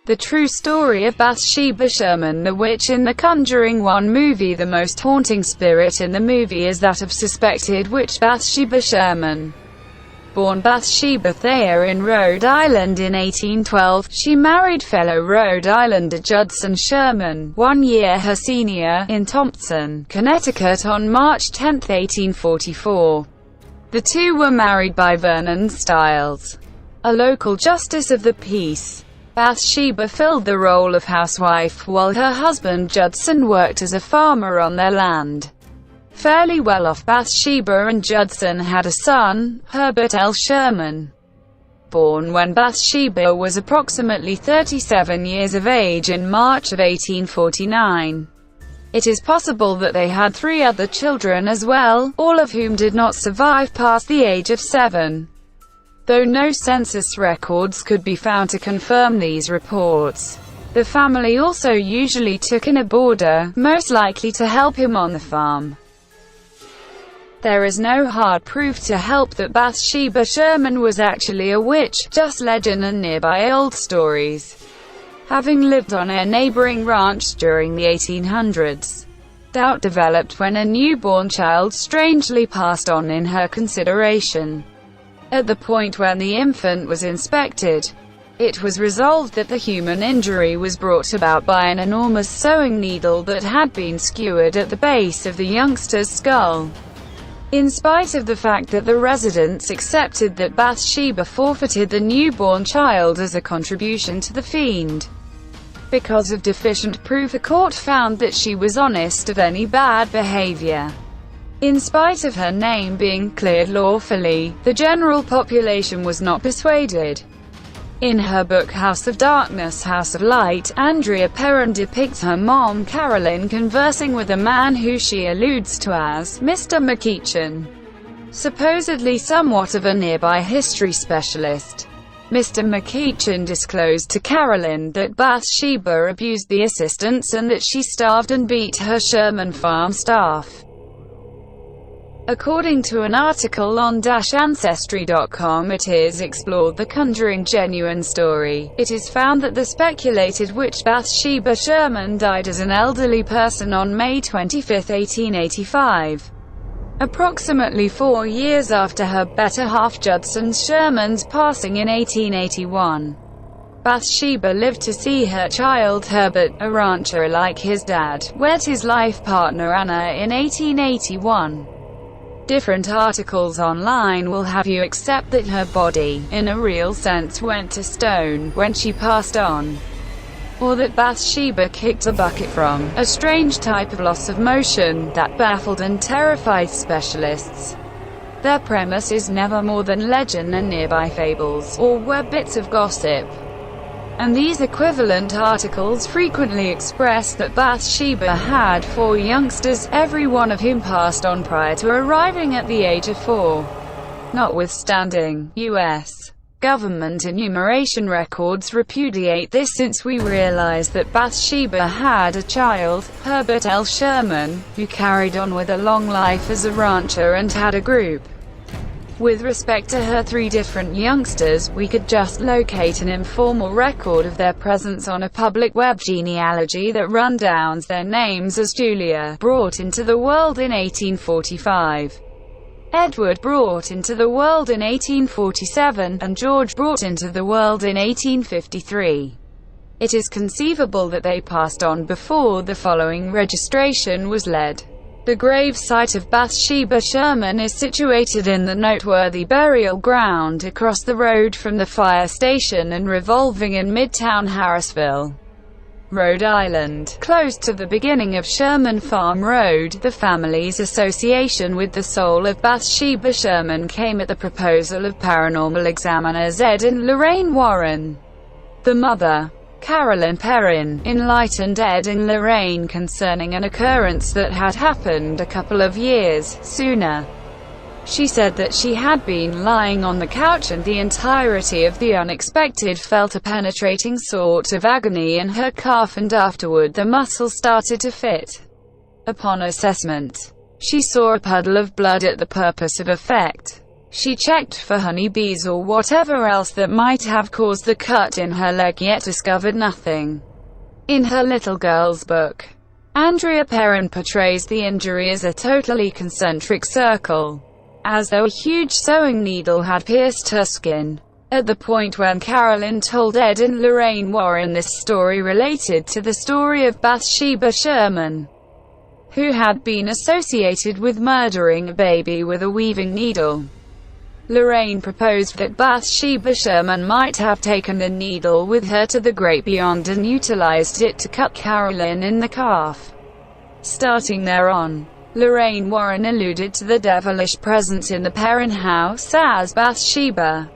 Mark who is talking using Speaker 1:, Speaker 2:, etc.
Speaker 1: The true story of Bathsheba Sherman, the witch in the Conjuring 1 movie. The most haunting spirit in the movie is that of suspected witch Bathsheba Sherman. Born Bathsheba Thayer in Rhode Island in 1812, she married fellow Rhode Islander Judson Sherman, 1 year her senior, in Thompson, Connecticut on March 10, 1844. The two were married by Vernon Stiles, a local justice of the peace. Bathsheba filled the role of housewife, while her husband Judson worked as a farmer on their land. Fairly well-off, Bathsheba and Judson had a son, Herbert L. Sherman. Born when Bathsheba was approximately 37 years of age in March of 1849. It is possible that they had 3 other children as well, all of whom did not survive past the age of 7. Though no census records could be found to confirm these reports. The family also usually took in a boarder, most likely to help him on the farm. There is no hard proof to help that Bathsheba Sherman was actually a witch, just legend and nearby old stories. Having lived on a neighboring ranch during the 1800s, doubt developed when a newborn child strangely passed on in her consideration. At the point when the infant was inspected, it was resolved that the human injury was brought about by an enormous sewing needle that had been skewered at the base of the youngster's skull. In spite of the fact that the residents accepted that Bathsheba forfeited the newborn child as a contribution to the fiend. Because of deficient proof, the court found that she was honest of any bad behavior. In spite of her name being cleared lawfully, the general population was not persuaded. In her book House of Darkness, House of Light, Andrea Perron depicts her mom Carolyn conversing with a man who she alludes to as Mr. McEachin, supposedly somewhat of a nearby history specialist. Mr. McEachin disclosed to Carolyn that Bathsheba abused the assistants and that she starved and beat her Sherman farm staff. According to an article on Ancestry.com, it is explored the Conjuring genuine story. It is found that the speculated witch Bathsheba Sherman died as an elderly person on May 25, 1885. Approximately 4 years after her better half Judson Sherman's passing in 1881. Bathsheba lived to see her child Herbert, a rancher like his dad, wed his life partner Anna in 1881. Different articles online will have you accept that her body, in a real sense, went to stone when she passed on. Or that Bathsheba kicked a bucket from a strange type of loss of motion that baffled and terrified specialists. Their premise is never more than legend and nearby fables, or were bits of gossip. And these equivalent articles frequently express that Bathsheba had 4 youngsters, every one of whom passed on prior to arriving at the age of 4. Notwithstanding, U.S. government enumeration records repudiate this, since we realize that Bathsheba had a child, Herbert L. Sherman, who carried on with a long life as a rancher and had a group. With respect to her 3 different youngsters, we could just locate an informal record of their presence on a public web genealogy that rundowns their names as Julia, brought into the world in 1845, Edward, brought into the world in 1847, and George, brought into the world in 1853. It is conceivable that they passed on before the following registration was led. The grave site of Bathsheba Sherman is situated in the noteworthy burial ground across the road from the fire station and revolving in Midtown Harrisville, Rhode Island, close to the beginning of Sherman Farm Road. The family's association with the soul of Bathsheba Sherman came at the proposal of paranormal examiners Ed and Lorraine Warren. The mother, Carolyn Perrin, enlightened Ed and Lorraine concerning an occurrence that had happened a couple of years sooner. She said that she had been lying on the couch and the entirety of the unexpected felt a penetrating sort of agony in her calf, and afterward the muscle started to fit. Upon assessment, she saw a puddle of blood at the purpose of effect. She checked for honeybees or whatever else that might have caused the cut in her leg, yet discovered nothing. In her little girl's book, Andrea Perrin portrays the injury as a totally concentric circle, as though a huge sewing needle had pierced her skin. At the point when Carolyn told Ed and Lorraine Warren this story related to the story of Bathsheba Sherman, who had been associated with murdering a baby with a weaving needle. Lorraine proposed that Bathsheba Sherman might have taken the needle with her to the great beyond and utilized it to cut Carolyn in the calf. Starting thereon, Lorraine Warren alluded to the devilish presence in the Perrin house as Bathsheba